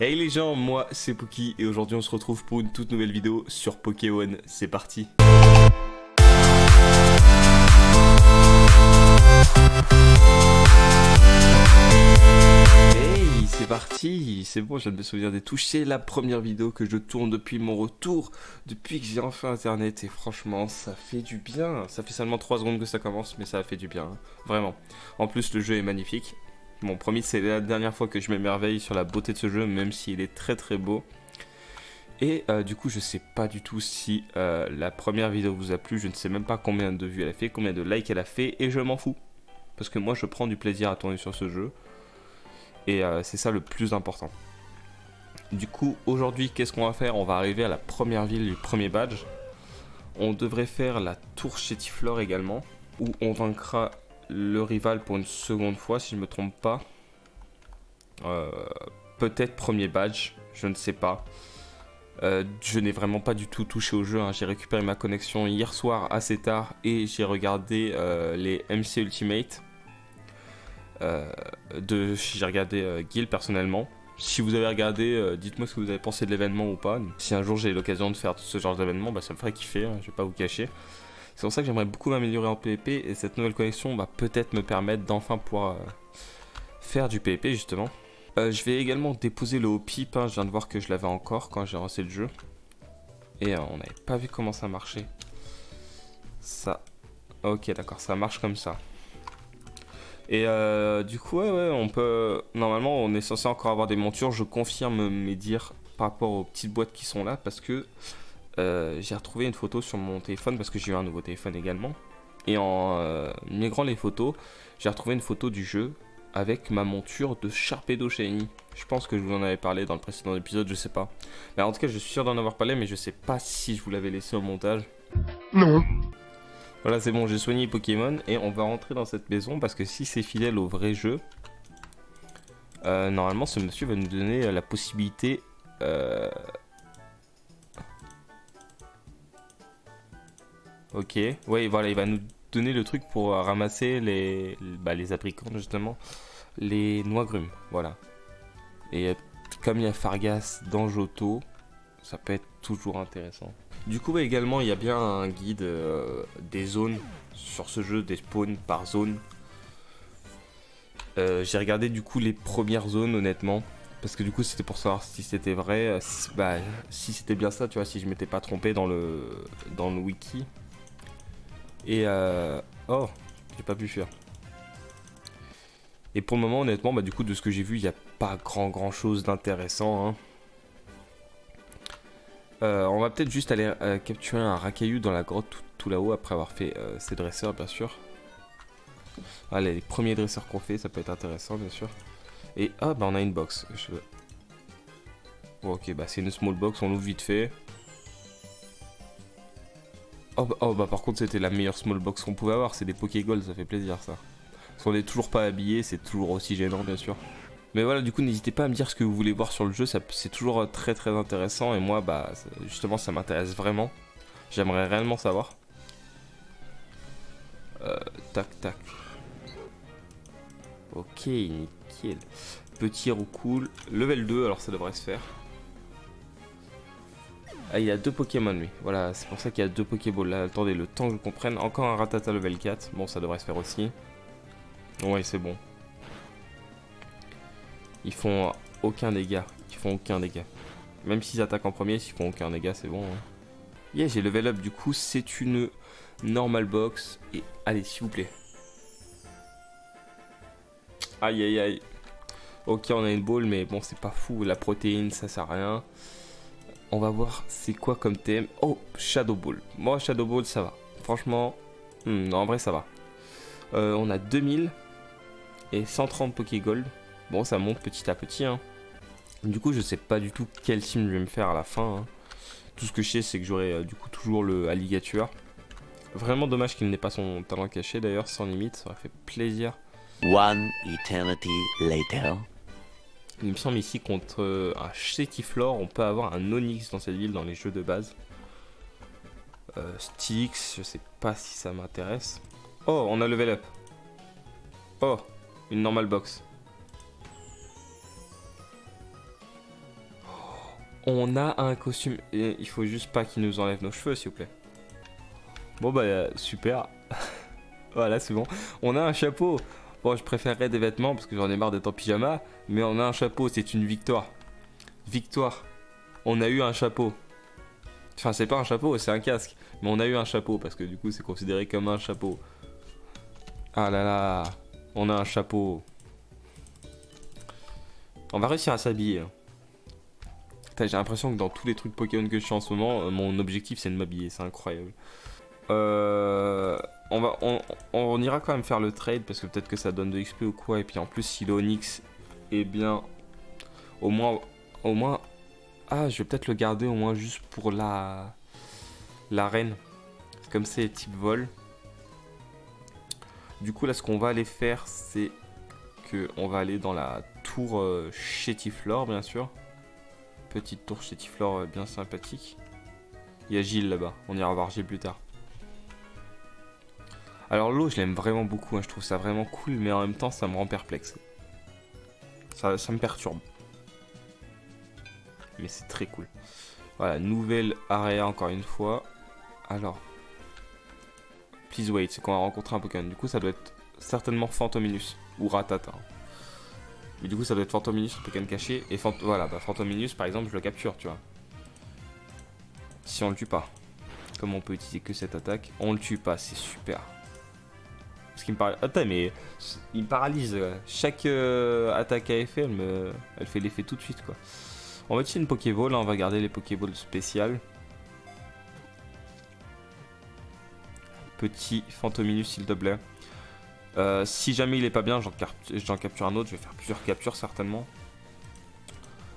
Hey les gens, moi c'est Poki et aujourd'hui on se retrouve pour une toute nouvelle vidéo sur Pokémon. C'est parti. Hey, c'est parti, c'est bon, je viens de me souvenir des touches. C'est la première vidéo que je tourne depuis mon retour, depuis que j'ai enfin internet et franchement ça fait du bien. Ça fait seulement 3 secondes que ça commence mais ça a fait du bien, hein. Vraiment. En plus le jeu est magnifique. Bon, promis, c'est la dernière fois que je m'émerveille sur la beauté de ce jeu, même s'il est très très beau. Et du coup, je sais pas du tout si la première vidéo vous a plu. Je ne sais même pas combien de vues elle a fait, combien de likes elle a fait, et je m'en fous. Parce que moi, je prends du plaisir à tourner sur ce jeu. Et c'est ça le plus important. Du coup, aujourd'hui, qu'est-ce qu'on va faire? On va arriver à la première ville du premier badge. On devrait faire la tour Chétiflore également, où on vaincra le rival pour une seconde fois si je me trompe pas. Peut-être premier badge, je ne sais pas. Je n'ai vraiment pas du tout touché au jeu, hein. J'ai récupéré ma connexion hier soir assez tard et j'ai regardé les MC Ultimate. J'ai regardé Guild personnellement. Si vous avez regardé, dites-moi ce que vous avez pensé de l'événement ou pas. Si un jour j'ai l'occasion de faire ce genre d'événement, bah, ça me ferait kiffer, hein, je vais pas vous cacher. C'est pour ça que j'aimerais beaucoup m'améliorer en PvP et cette nouvelle connexion va peut-être me permettre d'enfin pouvoir faire du PvP justement. Je vais également déposer le haut pipe, hein. Je viens de voir que je l'avais encore quand j'ai lancé le jeu. Et on n'avait pas vu comment ça marchait. Ça, ok d'accord, ça marche comme ça. Et du coup ouais, on peut, normalement on est censé encore avoir des montures, je confirme mes dires par rapport aux petites boîtes qui sont là parce que j'ai retrouvé une photo sur mon téléphone parce que j'ai eu un nouveau téléphone également. Et en migrant les photos, j'ai retrouvé une photo du jeu avec ma monture de Sharpedo Shiny. Je pense que je vous en avais parlé dans le précédent épisode, je sais pas. Mais en tout cas, je suis sûr d'en avoir parlé, mais je sais pas si je vous l'avais laissé au montage. Non. Voilà, c'est bon, j'ai soigné Pokémon et on va rentrer dans cette maison parce que si c'est fidèle au vrai jeu, normalement ce monsieur va nous donner la possibilité... Ok, ouais, voilà, il va nous donner le truc pour ramasser les abricots, justement, les noix grumes, voilà. Et comme il y a Fargas dans Johto, ça peut être toujours intéressant. Du coup, également, il y a bien un guide des zones sur ce jeu, des spawns par zone. J'ai regardé du coup les premières zones, honnêtement, parce que du coup, c'était pour savoir si c'était vrai, si c'était bien ça, tu vois, si je m'étais pas trompé dans le wiki. Et oh, j'ai pas pu fuir. Et pour le moment, honnêtement, du coup, de ce que j'ai vu, il n'y a pas grand chose d'intéressant, hein. On va peut-être juste aller capturer un Rakayu dans la grotte tout là-haut, après avoir fait ses dresseurs, bien sûr. Allez, les premiers dresseurs qu'on fait, ça peut être intéressant, bien sûr. Et ah, on a une box. Bon, ok, c'est une small box, on l'ouvre vite fait. Oh par contre c'était la meilleure small box qu'on pouvait avoir, c'est des Pokégold, ça fait plaisir ça. Parce qu'on n'est toujours pas habillé, c'est toujours aussi gênant bien sûr. Mais voilà, du coup n'hésitez pas à me dire ce que vous voulez voir sur le jeu, c'est toujours très intéressant et moi justement ça m'intéresse vraiment. J'aimerais réellement savoir. Tac. Ok, nickel. Petit Roucoule, level 2, alors ça devrait se faire. Ah, il y a 2 Pokémon lui, voilà, c'est pour ça qu'il y a 2 Pokéballs là. Attendez, le temps que je comprenne, encore un Rattata level 4, bon ça devrait se faire aussi. Ouais, c'est bon. Ils font aucun dégât, Même s'ils attaquent en premier, s'ils font aucun dégât, c'est bon, hein. Yeah, j'ai level up, du coup c'est une normal box. Et allez, s'il vous plaît. Aïe. Ok, on a une ball, mais bon, c'est pas fou, la protéine, ça sert à rien. On va voir c'est quoi comme thème. Oh, Shadow Ball. Moi, Shadow Ball, ça va. Franchement, non, en vrai, ça va. On a 2000 et 130 Pokégold. Bon, ça monte petit à petit, hein. Du coup, je sais pas du tout quel team je vais me faire à la fin, hein. Tout ce que je sais, c'est que j'aurai du coup toujours le Alligator. Vraiment dommage qu'il n'ait pas son talent caché, d'ailleurs, sans limite. Ça aurait fait plaisir. One eternity later. Il me semble ici contre un Chétiflore, on peut avoir un Onix dans cette ville dans les jeux de base. Styx, je sais pas si ça m'intéresse. Oh, on a level up. Oh, une normal box. On a un costume. Et il faut juste pas qu'il nous enlève nos cheveux, s'il vous plaît. Bon, bah, super. Voilà, c'est bon. On a un chapeau. Bon, je préférerais des vêtements parce que j'en ai marre d'être en pyjama. Mais on a un chapeau, c'est une victoire. Victoire. On a eu un chapeau. Enfin, c'est pas un chapeau, c'est un casque. Mais on a eu un chapeau parce que du coup, c'est considéré comme un chapeau. Ah là là. On a un chapeau. On va réussir à s'habiller. J'ai l'impression que dans tous les trucs Pokémon que je fais en ce moment, mon objectif c'est de m'habiller, c'est incroyable. On ira quand même faire le trade parce que peut-être que ça donne de XP ou quoi. Et puis en plus, si le Onix est bien, au moins, ah, je vais peut-être le garder au moins juste pour l'arène. Comme c'est type vol. Du coup, là, ce qu'on va aller faire, c'est que on va aller dans la tour Chétiflore, bien sûr. Petite tour Chétiflore bien sympathique. Il y a Gilles là-bas. On ira voir Gilles plus tard. Alors l'eau, je l'aime vraiment beaucoup. Hein. Je trouve ça vraiment cool, mais en même temps, ça me rend perplexe. Ça me perturbe. Mais c'est très cool. Voilà, nouvelle area encore une fois. Alors, please wait, c'est qu'on va rencontrer un Pokémon. Du coup, ça doit être certainement Phantominus ou Rattata. Mais du coup, ça doit être Phantominus, un Pokémon caché. Et voilà, bah, Phantominus, par exemple, je le capture, tu vois. Si on le tue pas. Comme on peut utiliser que cette attaque, on le tue pas, c'est super. Parce qu'il me paralyse. Attends, mais il me paralyse. Chaque attaque à effet, elle fait l'effet tout de suite, quoi. On va utiliser une Pokéball, hein, on va garder les Pokéballs spéciales. Petit Phantominus, s'il te plaît. Si jamais il est pas bien, j'en capture un autre. Je vais faire plusieurs captures certainement.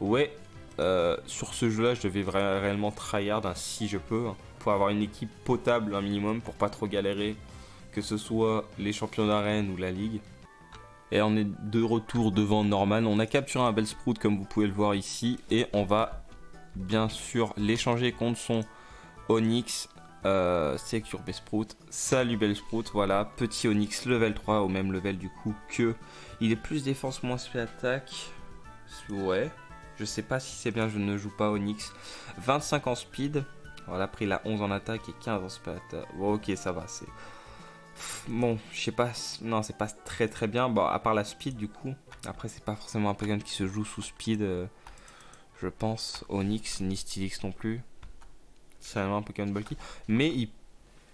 Ouais, sur ce jeu-là, je devais réellement tryhard hein, si je peux, hein, pour avoir une équipe potable un minimum, pour pas trop galérer, que ce soit les champions d'arène ou la ligue. Et on est de retour devant Norman. On a capturé un Bellsprout comme vous pouvez le voir ici, et on va bien sûr l'échanger contre son Onix. Secure Bellsprout. Salut Bellsprout, voilà, petit Onix level 3 au même level du coup que il est plus défense moins speed attaque. Ouais, je sais pas si c'est bien, je ne joue pas Onix. 25 en speed, voilà, après il a 11 en attaque et 15 en speed attaque. Bon, ok, ça va, c'est bon, je sais pas, non, c'est pas très très bien, bon, à part la speed du coup. Après, c'est pas forcément un Pokémon qui se joue sous speed, je pense, Onix ni Steelix non plus. C'est vraiment un Pokémon bulky. Mais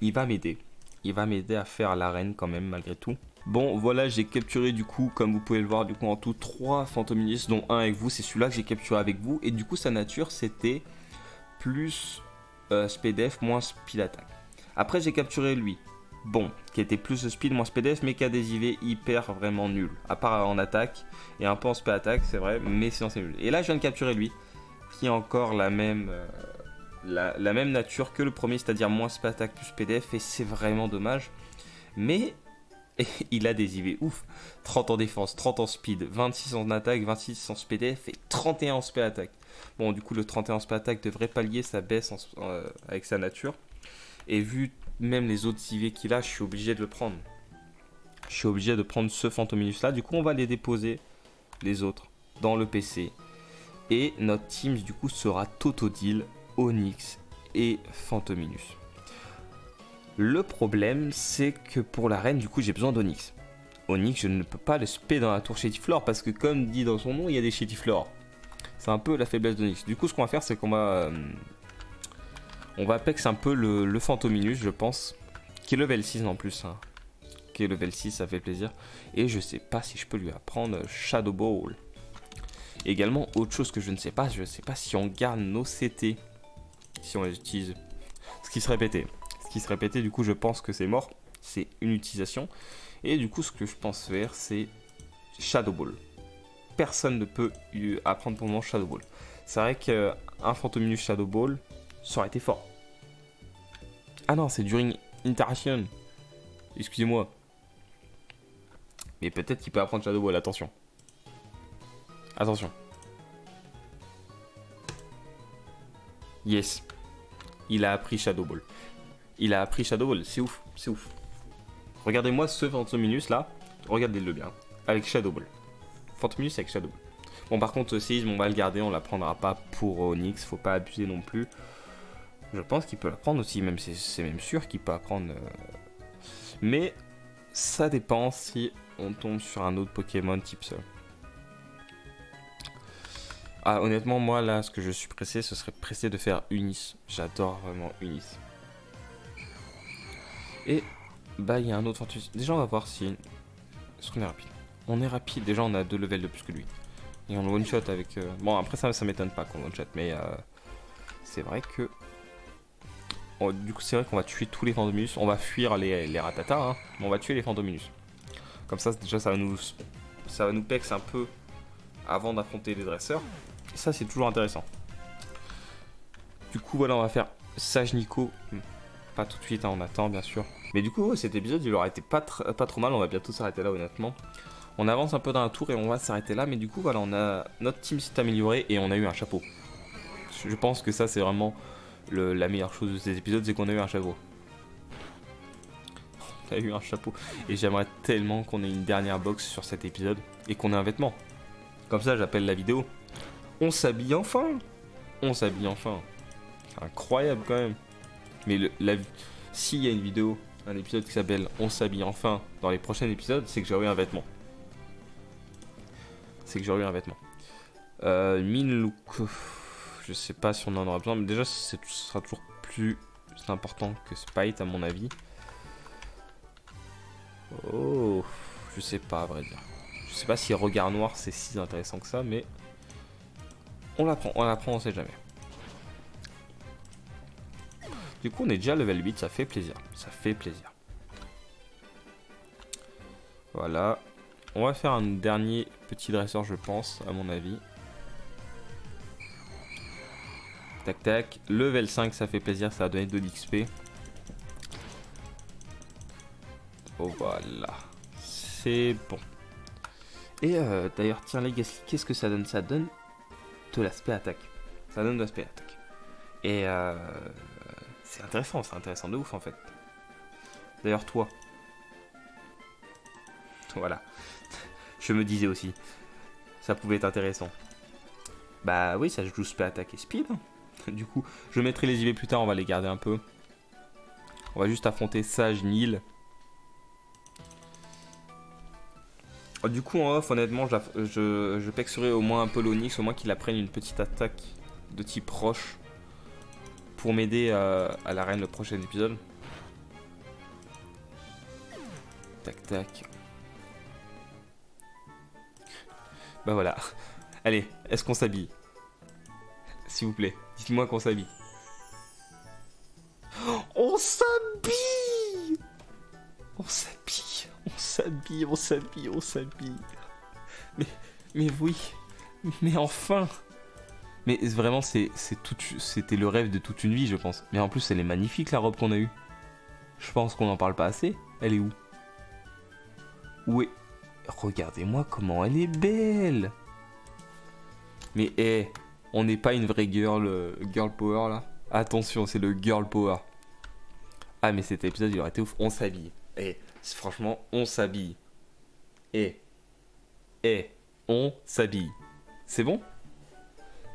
il va m'aider. Il va m'aider à faire l'arène quand même, malgré tout. Bon, voilà, j'ai capturé du coup, comme vous pouvez le voir, du coup, en tout 3 Phantominus, dont un avec vous. C'est celui-là que j'ai capturé avec vous. Et du coup, sa nature, c'était plus Speed F, moins Speed Attack. Après, j'ai capturé lui. Bon, qui était plus Speed, moins Speed F, mais qui a des IV hyper vraiment nul. À part en attaque, et un peu en Speed Attack, c'est vrai, mais sinon c'est nul. Et là, je viens de capturer lui, qui a encore la même... La même nature que le premier, c'est-à-dire moins speed attack plus PDF, et c'est vraiment dommage. Mais il a des IV ouf. 30 en défense, 30 en speed, 26 en attaque, 26 en PDF et 31 en speed attack. Bon, du coup, le 31 en speed attack devrait pallier sa baisse avec sa nature. Et vu même les autres IV qu'il a, je suis obligé de le prendre. Je suis obligé de prendre ce Phantominus là. Du coup, on va les déposer, les autres, dans le PC. Et notre team, du coup, sera Totodile, Onix et Phantominus. Le problème, c'est que pour l'arène, du coup, j'ai besoin d'Onix. Onix, je ne peux pas le spé dans la tour Chétiflore parce que, comme dit dans son nom, il y a des Chétiflores. C'est un peu la faiblesse d'Onix. Du coup, ce qu'on va faire, c'est qu'on va... on va apex un peu le Phantominus, je pense. Qui est level 6 en plus. Hein. Qui est level 6, ça fait plaisir. Et je sais pas si je peux lui apprendre Shadow Ball. Également, autre chose que je ne sais pas si on garde nos CT. Si on les utilise, ce qui serait pété, du coup je pense que c'est mort, c'est une utilisation, et du coup ce que je pense faire c'est Shadow Ball. Personne ne peut apprendre pour le moment Shadow Ball. C'est vrai qu'un Phantominus Shadow Ball, ça aurait été fort. Ah non, c'est during interaction, excusez-moi. Mais peut-être qu'il peut apprendre Shadow Ball, attention. Attention. Yes. Il a appris Shadow Ball. Il a appris Shadow Ball, c'est ouf, c'est ouf. Regardez-moi ce Phantominus là, regardez-le bien, avec Shadow Ball. Phantominus avec Shadow Ball. Bon, par contre, séisme, on va le garder, on la prendra pas pour Onyx, faut pas abuser non plus. Je pense qu'il peut la prendre aussi, même c'est même sûr qu'il peut la prendre. Mais ça dépend si on tombe sur un autre Pokémon type seul. Ah, honnêtement, moi là, ce que je suis pressé, ce serait pressé de faire Unis. J'adore vraiment Unis. Et bah, il y a un autre Fortus. Déjà, on va voir si. Est-ce qu'on est rapide? On est rapide, déjà, on a 2 levels de plus que lui. Et on one shot avec. Bon, après, ça m'étonne pas qu'on one shot, mais c'est vrai que. Oh, du coup, c'est vrai qu'on va tuer tous les Fandominus. On va fuir les Rattata, hein, mais on va tuer les Fandominus. Comme ça, déjà, ça va nous pex un peu avant d'affronter les dresseurs. Et ça, c'est toujours intéressant. Du coup, voilà, on va faire Sage Nico. Pas tout de suite, hein, on attend, bien sûr. Mais du coup, cet épisode, il aurait été pas trop mal. On va bientôt s'arrêter là, honnêtement. On avance un peu dans la tour et on va s'arrêter là. Mais du coup, voilà, notre team s'est amélioré et on a eu un chapeau. Je pense que ça, c'est vraiment la meilleure chose de cet épisode, c'est qu'on a eu un chapeau. On a eu un chapeau. Et j'aimerais tellement qu'on ait une dernière box sur cet épisode et qu'on ait un vêtement. Comme ça, j'appelle la vidéo. On s'habille enfin. On s'habille enfin. C'est incroyable quand même. Mais s'il y a une vidéo, un épisode qui s'appelle On s'habille enfin dans les prochains épisodes, c'est que j'aurai eu un vêtement. C'est que j'aurai eu un vêtement. Mine look. Je sais pas si on en aura besoin, mais déjà ce sera toujours plus important que Spite à mon avis. Oh, je sais pas à vrai dire. Je sais pas si regard noir c'est si intéressant que ça, mais on l'apprend, on sait jamais. Du coup on est déjà level 8, ça fait plaisir, ça fait plaisir. Voilà, on va faire un dernier petit dresseur je pense, à mon avis. Tac tac, level 5 ça fait plaisir, ça va donner de l'XP. Oh voilà, c'est bon. Et d'ailleurs tiens Legacy, qu'est-ce que ça donne? Ça donne de l'aspect attaque. Ça donne de l'aspect attaque. Et c'est intéressant de ouf en fait. D'ailleurs toi. Voilà. Je me disais aussi, ça pouvait être intéressant. Bah oui, ça joue spé attaque et speed. Du coup, je mettrai les IV plus tard, on va les garder un peu. On va juste affronter Sage Nil. Du coup, en off, honnêtement, je pexerai au moins un peu l'Onyx, au moins qu'il apprenne une petite attaque de type roche pour m'aider à l'arène le prochain épisode. Tac tac. Bah voilà. Allez, est-ce qu'on s'habille? S'il vous plaît, dites-moi qu'on s'habille. On s'habille! On s'habille, on s'habille, on s'habille, on s'habille. Mais oui, mais enfin! Mais vraiment, c'était le rêve de toute une vie, je pense. Mais en plus, elle est magnifique, la robe qu'on a eue. Je pense qu'on n'en parle pas assez. Elle est où? Où est... Regardez-moi comment elle est belle! Mais hé, on n'est pas une vraie girl power là. Attention, c'est le girl power. Ah mais cet épisode il aurait été ouf. On s'habille. Et franchement, on s'habille. Et on s'habille. C'est bon?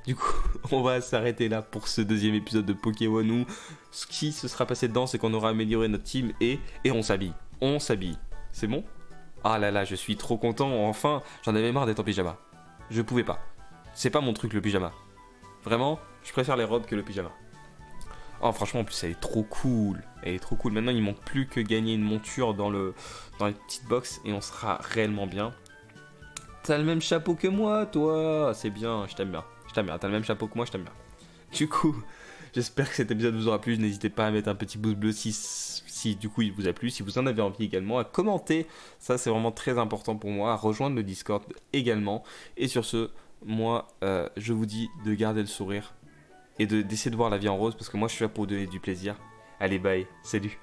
Du coup, on va s'arrêter là pour ce deuxième épisode de Pokémon où ce qui se sera passé dedans, c'est qu'on aura amélioré notre team et on s'habille. On s'habille. C'est bon? Ah là là, je suis trop content. Enfin, j'en avais marre d'être en pyjama. Je pouvais pas. C'est pas mon truc le pyjama. Vraiment, je préfère les robes que le pyjama. Oh franchement en plus elle est trop cool. Elle est trop cool. Maintenant il manque plus que gagner une monture dans les petites box et on sera réellement bien. T'as le même chapeau que moi toi. C'est bien, je t'aime bien. Je t'aime bien, t'as le même chapeau que moi, je t'aime bien. Du coup, j'espère que cet épisode vous aura plu. N'hésitez pas à mettre un petit pouce bleu si du coup il vous a plu. Si vous en avez envie également, à commenter. Ça c'est vraiment très important pour moi. À rejoindre le Discord également. Et sur ce, moi je vous dis de garder le sourire et d'essayer de voir la vie en rose parce que moi je suis là pour donner du plaisir. Allez bye, salut.